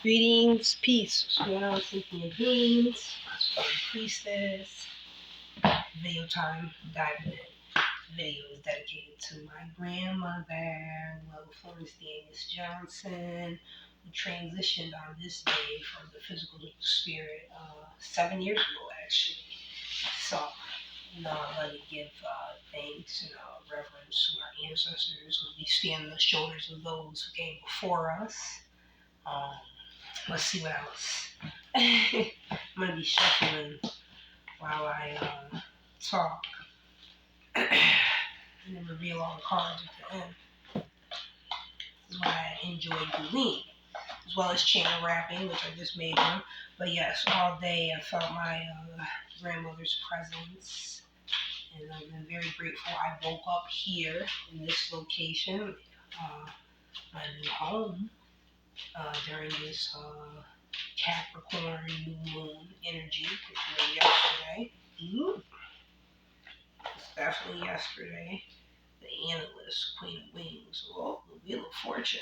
Greetings, peace. What's going on, Cynthia Beans? Priestess. Video time, diving in. Video is dedicated to my grandmother, Florence Danyus Johnson, who transitioned on this day from the physical to the spirit 7 years ago, actually. So, I let me give thanks and reverence to our ancestors, because we stand on the shoulders of those who came before us. Let's see what else. I'm going to be shuffling while I talk and then reveal all the cards at the end. This is what I enjoy doing, as well as channel rapping, which I just made one. But yes, all day I felt my grandmother's presence, and I've been very grateful. I woke up here in this location, my new home, during this Capricorn new moon energy, which was yesterday. It's definitely yesterday. The analyst, Queen of Wings. Oh, the Wheel of Fortune.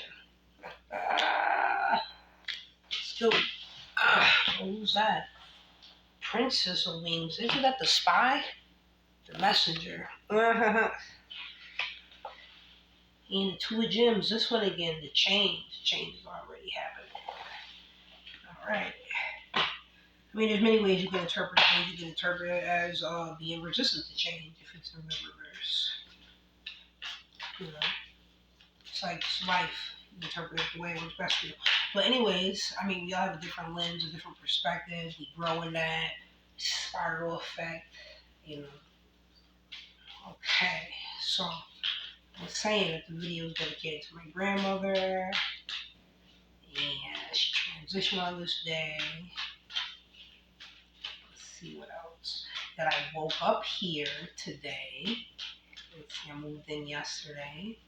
Let's go. Who's that? Princess of Wings. Isn't that the spy? The messenger. And the Two of Gems. This one again, the change. Change is already happening. Alright. I mean, there's many ways you can interpret things. You can interpret it as being resistant to change if it's in the reverse. It's like life. You interpret it the way it works best for you. But anyways, I mean, we all have a different lens, a different perspective. We grow in that spiral effect, Okay, so I was saying that the video is dedicated to my grandmother, and she transitioned on this day. See what else. That I woke up here today. Let's see, I moved in yesterday,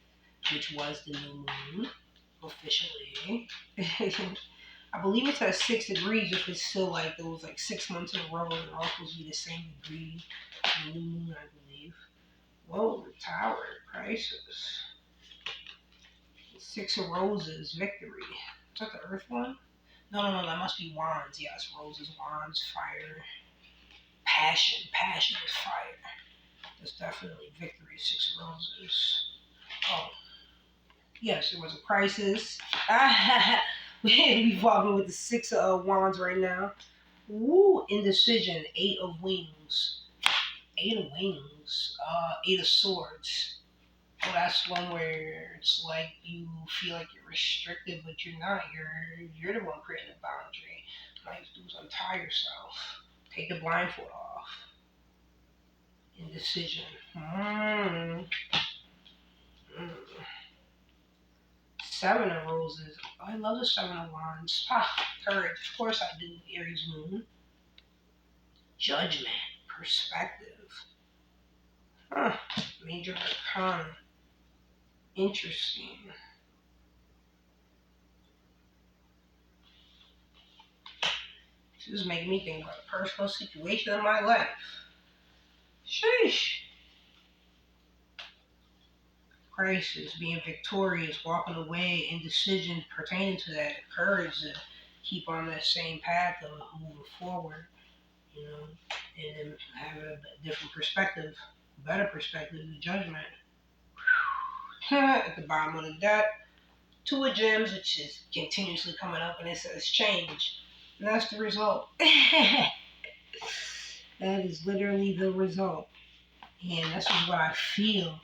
which was the new moon, officially. I believe it's at 6 degrees if it's still like those 6 months in a row, and it's all supposed to be the same degree. The new moon, I believe. Whoa, the Tower, crisis. 6 of Roses, victory. Is that the Earth one? No, that must be Wands. Yes, Roses, Wands, fire. Passion is fire. That's definitely victory. 6 of Roses. Oh, yes, it was a crisis. We're walking with the 6 of Wands right now. Woo, indecision. 8 of Wings. 8 of Wings. 8 of Swords. Well, that's one where it's like you feel like you're restricted, but you're not. You're the one creating a boundary. All you have to do is untie yourself. Take the blindfold off. Indecision. Seven of Roses. Oh, I love the 7 of Wands. Courage. Of course I do. Aries moon. Judgment. Perspective. Major Arcana. Interesting. This is making me think about a personal situation in my life. Sheesh. Crisis, being victorious, walking away, indecision pertaining to that, courage to keep on that same path of moving forward, and then have a different perspective, better perspective, the judgment. At the bottom of the deck, 2 of Gems, which is continuously coming up, and it says change. And that's the result. That is literally the result. And that's what I feel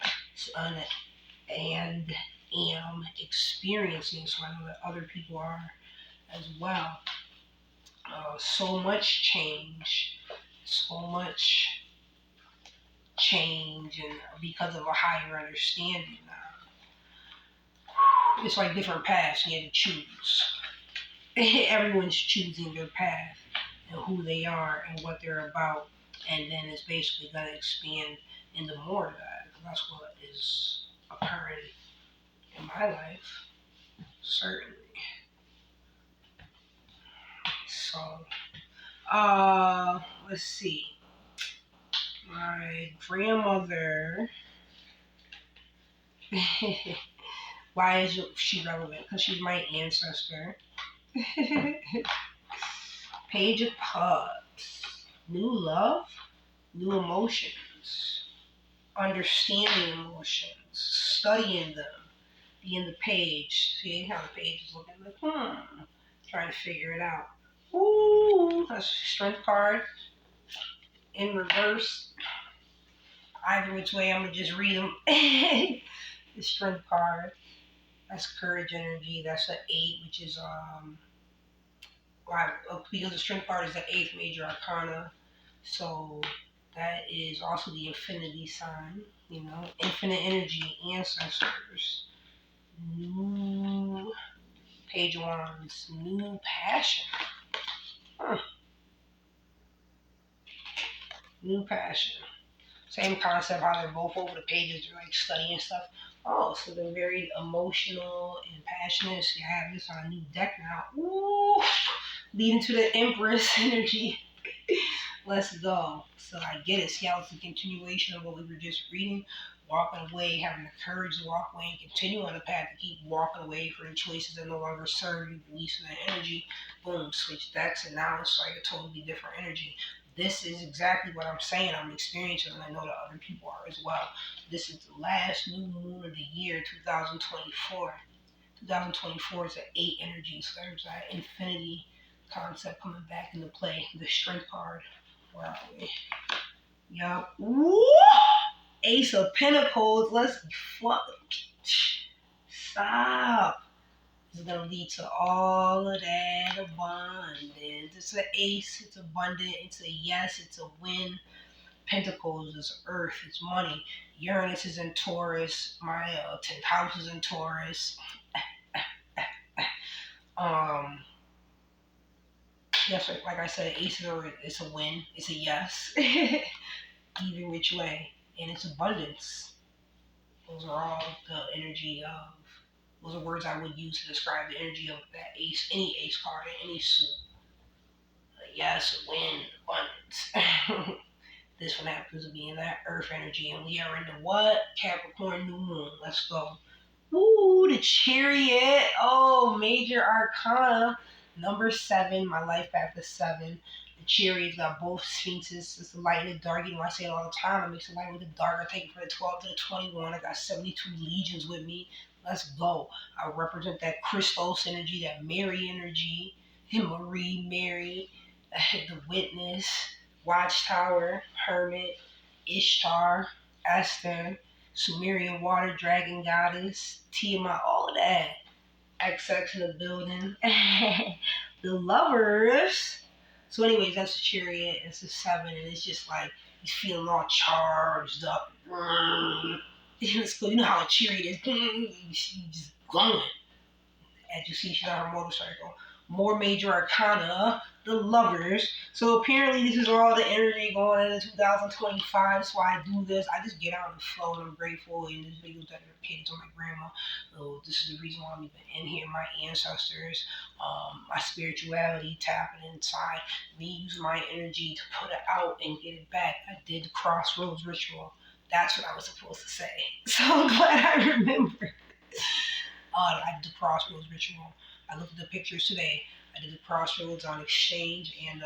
and am experiencing, so I know that other people are as well. So much change, and because of a higher understanding. It's like different paths you have to choose. Everyone's choosing their path and who they are and what they're about, and then it's basically going to expand into more of that. That's what is occurring in my life, certainly. So, let's see. My grandmother. Why is she relevant? Because she's my ancestor. Page of Cups. New love, new emotions, understanding emotions, studying them. Be in the page. See how the page is looking like, trying to figure it out. Ooh, that's a strength card in reverse. Either which way, I'm going to just read them. The strength card. That's courage energy. That's an 8, which is, because the strength card is the 8th major arcana. So that is also the infinity sign, infinite energy, ancestors, new page of wands, new passion. New passion. Same concept, how they're both over the pages, they're like studying stuff. Oh, so they're very emotional and passionate. So you have this on a new deck now. Ooh, leading to the Empress energy. Let's go. So I get it. See how it's a continuation of what we were just reading. Walking away, having the courage to walk away and continue on the path to keep walking away from the choices that no longer serve you, releasing that energy. Boom, switch decks, and now it's like a totally different energy. This is exactly what I'm saying. I'm experiencing, and I know that other people are as well. This is the last new moon of the year, 2024. 2024 is an 8 energy, so there's that infinity concept coming back into play. The strength card. Where are we? Yup. Woo! Ace of Pentacles. Let's stop. This is gonna lead to all of that abundance. It's an ace. It's abundant. It's a yes. It's a win. Pentacles is earth. It's money. Uranus is in Taurus. My 10th house is in Taurus. Yes, like I said, aces are, it's a win. It's a yes. Either which way. And it's abundance. Those are all the energy of, those are words I would use to describe the energy of that ace, any ace card in any suit. Yes, a win, abundance. This one happens to be in that earth energy, and we are in the what? Capricorn new moon. Let's go. Ooh, the Chariot. Oh, major arcana. Number 7. My life path is 7. The Chariot's got both sphinxes. It's the light and the dark. I say it all the time. I mix the light with the dark. I take it from the 12 to the 21. I got 72 legions with me. Let's go. I represent that Christos energy, that Mary energy. Marie, Mary, the Witness, Watchtower, Hermit, Ishtar, Esther, Sumerian water dragon goddess, Tiamat, all of that. XX in the building. The Lovers. So anyways, that's a Chariot. It's a 7, and it's just like he's feeling all charged up. Let's go. You know how a Chariot is. She's just going. As you see, she's on her motorcycle. More major arcana, the Lovers. So apparently this is all the energy going into 2025. That's why I do this. I just get out and flow, and I'm grateful. And this video is dedicated to my grandma. So this is the reason why I'm even in here. My ancestors, my spirituality tapping inside. Me using my energy to put it out and get it back. I did the crossroads ritual. That's what I was supposed to say. So I'm glad I remembered. I did the crossroads ritual. I looked at the pictures today. I did the crossroads on Exchange and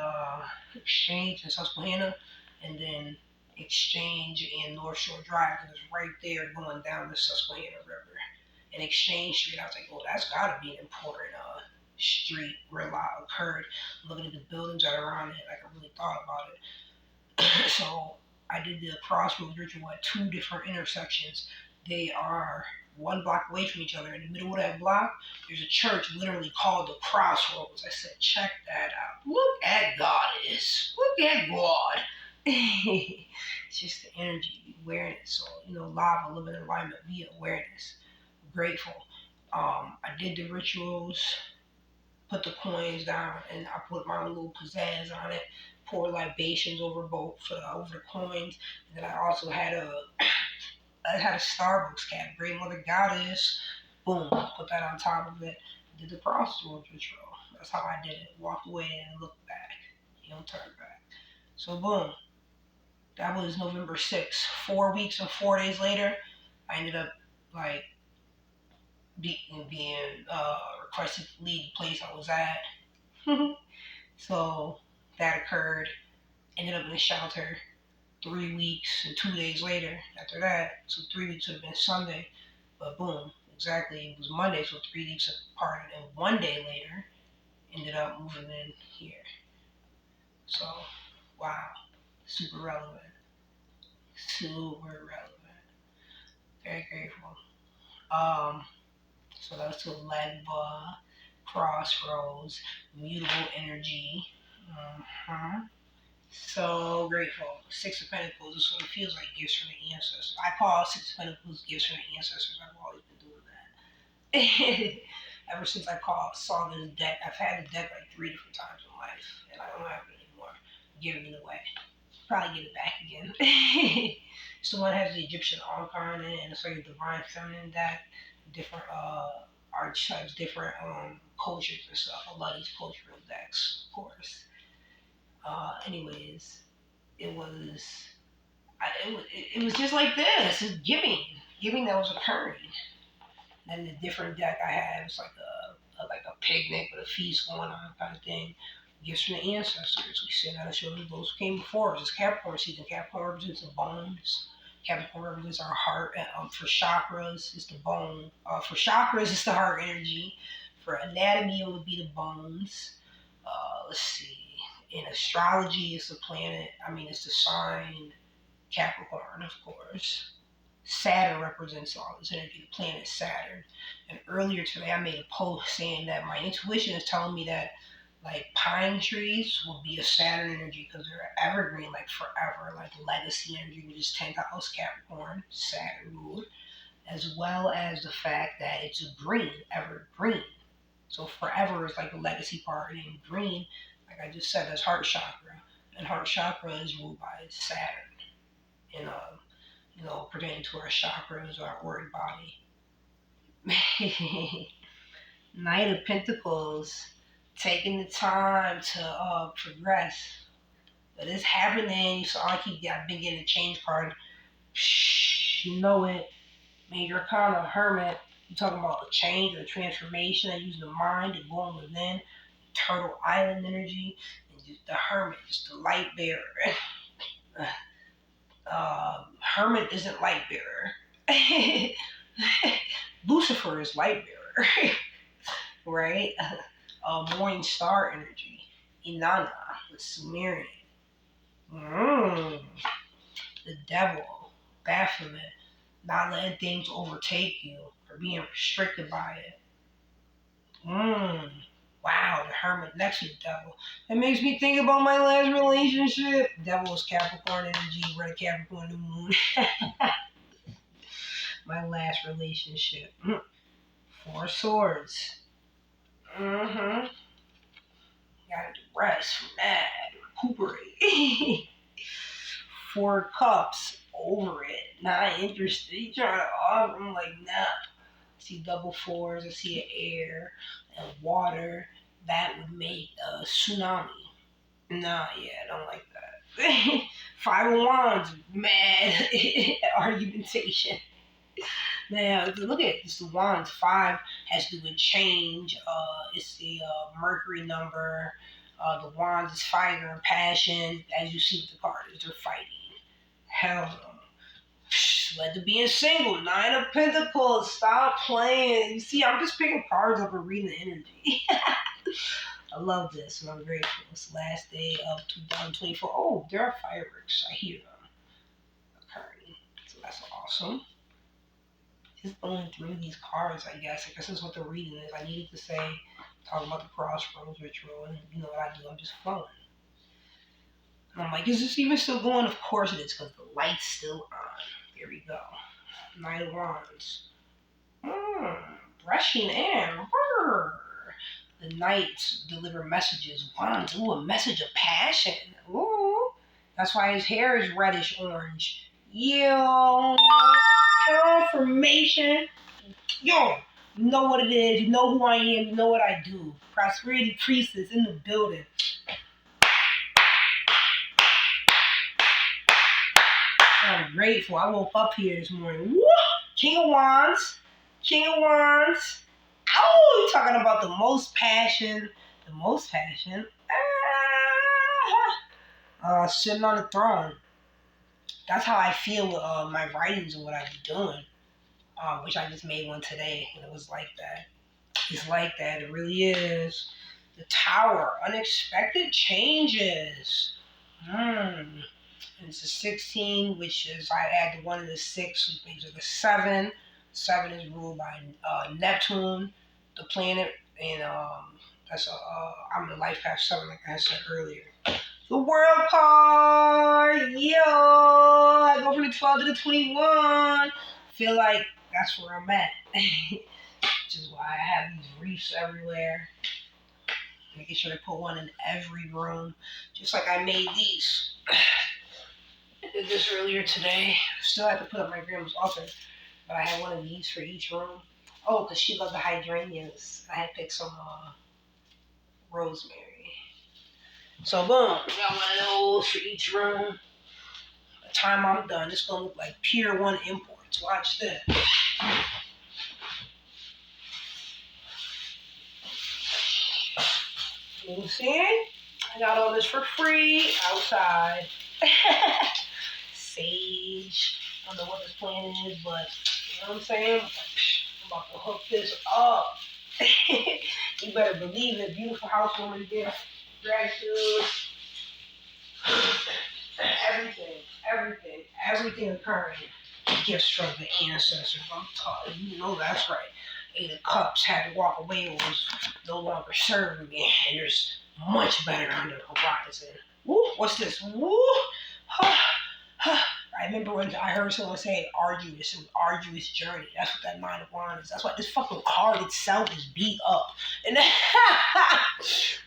Susquehanna, and then Exchange and North Shore Drive, because it's right there going down the Susquehanna River. And Exchange Street, I was like, oh, that's got to be an important street where a lot occurred. Looking at the buildings that are around it, like I really thought about it. So I did the crossroads ritual at 2 different intersections. They are 1 block away from each other. In the middle of that block, there's a church literally called the Crossroads. I said, check that out. Look at Goddess. Look at God. It's just the energy, the awareness. So, lava, living in alignment via awareness. I'm grateful. I did the rituals, put the coins down, and I put my own little pizzazz on it. Pour libations over the coins. And then I also had a Starbucks cap, Great Mother Goddess. Boom, put that on top of it. Did the crossroads ritual. That's how I did it. Walked away and looked back. You don't turn back. So boom. That was November 6th. 4 weeks and 4 days later, I ended up being for us to leave the place I was at. So that occurred. Ended up in the shelter 3 weeks and 2 days later after that. So 3 weeks would have been Sunday. But boom, exactly. It was Monday, so 3 weeks apart. And then 1 day later, ended up moving in here. So, wow. Super relevant. Super relevant. Very grateful. So that was to Legba, Crossroads, Mutable Energy. So grateful. Six of Pentacles is what it feels like, gifts from the ancestors. I call Six of Pentacles gifts from the ancestors. I've always been doing that. Ever since I saw this deck, I've had the deck like 3 different times in life, and I don't have it anymore. Giving it away. Probably get it back again. It's the one that has the Egyptian Ankh in it, and it's like a divine feminine deck. Different archetypes, different cultures and stuff. I love these cultural decks, of course. Anyways, it was just like this. It's giving that was occurring. And the different deck I had was like a picnic with a feast going on kind of thing. Gifts from the ancestors. We sit down and show those who came before us. It's Capricorn season. Capricorn represents the bones. Capricorn represents our heart. For chakras, it's the bone. For chakras, it's the heart energy. For anatomy, it would be the bones. Let's see. In astrology, it's the planet. It's the sign Capricorn, of course. Saturn represents all this energy, the planet Saturn. And earlier today, I made a post saying that my intuition is telling me that like pine trees will be a Saturn energy because they're evergreen, like forever, like legacy energy, which is 10th house Capricorn, Saturn ruled, as well as the fact that it's a green, evergreen. So forever is like the legacy part, and green, like I just said, that's heart chakra, and heart chakra is ruled by Saturn, and pertaining to our chakras, our auric body. Knight of Pentacles, taking the time to progress, but it's happening. So I've been getting a change card. You know it. Major Arcana, Hermit. You talking about a change or a transformation? I use the mind to go on within. Turtle Island energy, and just the Hermit, just the light bearer. Hermit isn't light bearer. Lucifer is light bearer, right? Morning star energy. Inanna, the Sumerian. The devil, Baphomet, not letting things overtake you or being restricted by it. Wow, the Hermit next to the devil. That makes me think about my last relationship. Devil is Capricorn energy, red Capricorn new moon. My last relationship. 4 swords. Gotta rest from that. Recuperate. 4 cups. Over it. Not interested. You trying to offer? I'm like, nah. I see double 4s. I see air and water. That would make a tsunami. Nah, yeah, I don't like that. 5 of Wands. Mad argumentation. Now, if you look at this, the Wands, 5 has to do with change. It's the Mercury number. The Wands is fire and passion. As you see with the cards, they're fighting. Hell no. Led to being single. 9 of Pentacles. Stop playing. You see, I'm just picking cards up and reading the energy. I love this, and I'm grateful. It's the last day of 2024. Oh, there are fireworks. I hear them occurring. So that's awesome. Just going through these cards, I guess that's what the reading is. I needed to say, talk about the crossroads ritual, and you know what I do, I'm just flowing. And I'm like, is this even still going? Of course it is, because the light's still on. There we go. Knight of Wands. Brushing air. The knights deliver messages. Wands, ooh, a message of passion. Ooh. That's why his hair is reddish orange. Yo. Confirmation. Yo. You know what it is. You know who I am. You know what I do. Prosperity Priestess in the building. I'm grateful. I woke up here this morning. Woo! King of Wands. King of Wands. Oh, you talking about the most passion? The most passion? Sitting on the throne. That's how I feel with my writings and what I be doing. Which I just made one today, and it was like that. It's like that. It really is. The Tower. Unexpected changes. And it's a 16, which is, I add the 1 and the 6, which makes it a 7. 7 is ruled by Neptune, the planet, and I'm the life path 7, like I said earlier. The World card, yo! I go from the 12 to the 21. Feel like that's where I'm at. Which is why I have these reefs everywhere. Making sure to put one in every room. Just like I made these. I did this earlier today. Still have to put up my grandma's altar. But I had one of these for each room. Oh, because she loved the hydrangeas. I had picked some rosemary. So boom, we got one of those for each room. By the time I'm done, it's going to look like Pier 1 imports. Watch this. You see? I got all this for free outside. Sage. I don't know what this plant is, but you know what I'm saying? I'm about to hook this up. You better believe it. Beautiful housewarming gift. Gratitude. Everything occurring. Gifts from the ancestors. I'm talking, you know that's right. 8 of Cups had to walk away and was no longer serving me. And there's much better on the horizon. Woo, what's this? Woo! I remember when I heard someone say arduous, an arduous journey. That's what that 9 of Wands is. That's why this fucking card itself is beat up. And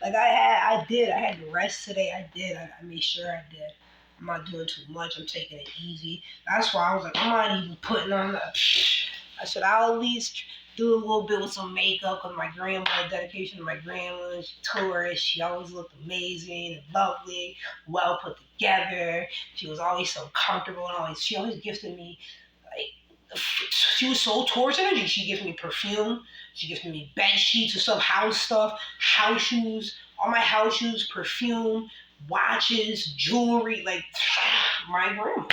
like I had to rest today. I did. I made sure I did. I'm not doing too much. I'm taking it easy. That's why I was like, I'm not even putting on the. I said I'll at least do a little bit with some makeup because my grandma, dedication to my grandma, she's Taurus. She always looked amazing and lovely, well put together. She was always so comfortable and she always gifted me, like, she was so Taurus energy. She gifted me perfume. She gifted me bed sheets and stuff, house shoes, all my house shoes, perfume, watches, jewelry, like my grandma.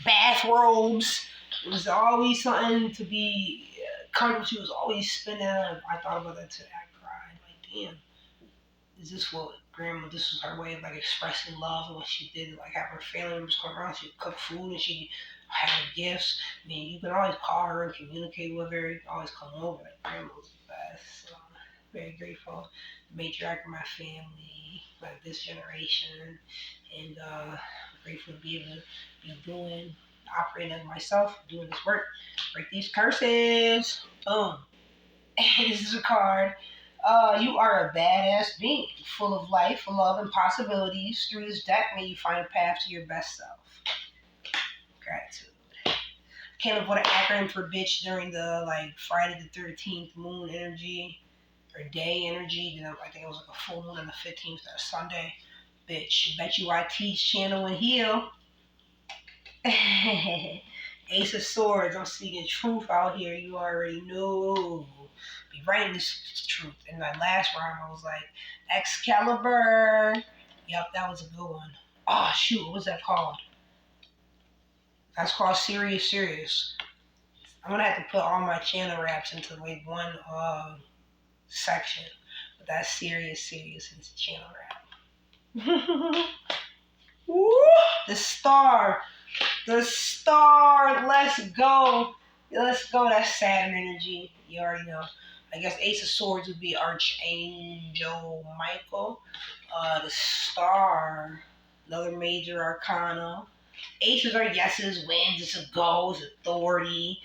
Bathrobes. It was always something to be comfortable. She was always spinning. I thought about that today. I cried. Like, damn, is this what grandma, this was her way of like expressing love and what she did, like have her family members come around. She'd cook food and she had gifts. I mean, you can always call her and communicate with her. You can always come over. Like, grandma was the best. So, very grateful. Matriarch of my family, like this generation. And grateful to be able to be operating as myself, doing this work, break these curses. Boom. This is a card. You are a badass being, full of life, love, and possibilities. Through this deck, may you find a path to your best self. Gratitude. Came up with an acronym for bitch during the Friday the 13th moon energy or day energy. Then I think it was like a full moon on the 15th, that Sunday. Bitch, bet you I teach, channel, and heal. Ace of Swords, I'm speaking truth out here. You already know. Be writing this truth. In my last rhyme, I was like, Excalibur. Yep, that was a good one. Oh, shoot, what was that called? That's called Serious. I'm going to have to put all my channel raps into one section. But that's Serious into channel rap. Woo! The star, let's go. That's Saturn energy. You already know. I guess Ace of Swords would be Archangel Michael. The star, another major arcana. Aces are yeses, wins, it's a go, it's authority.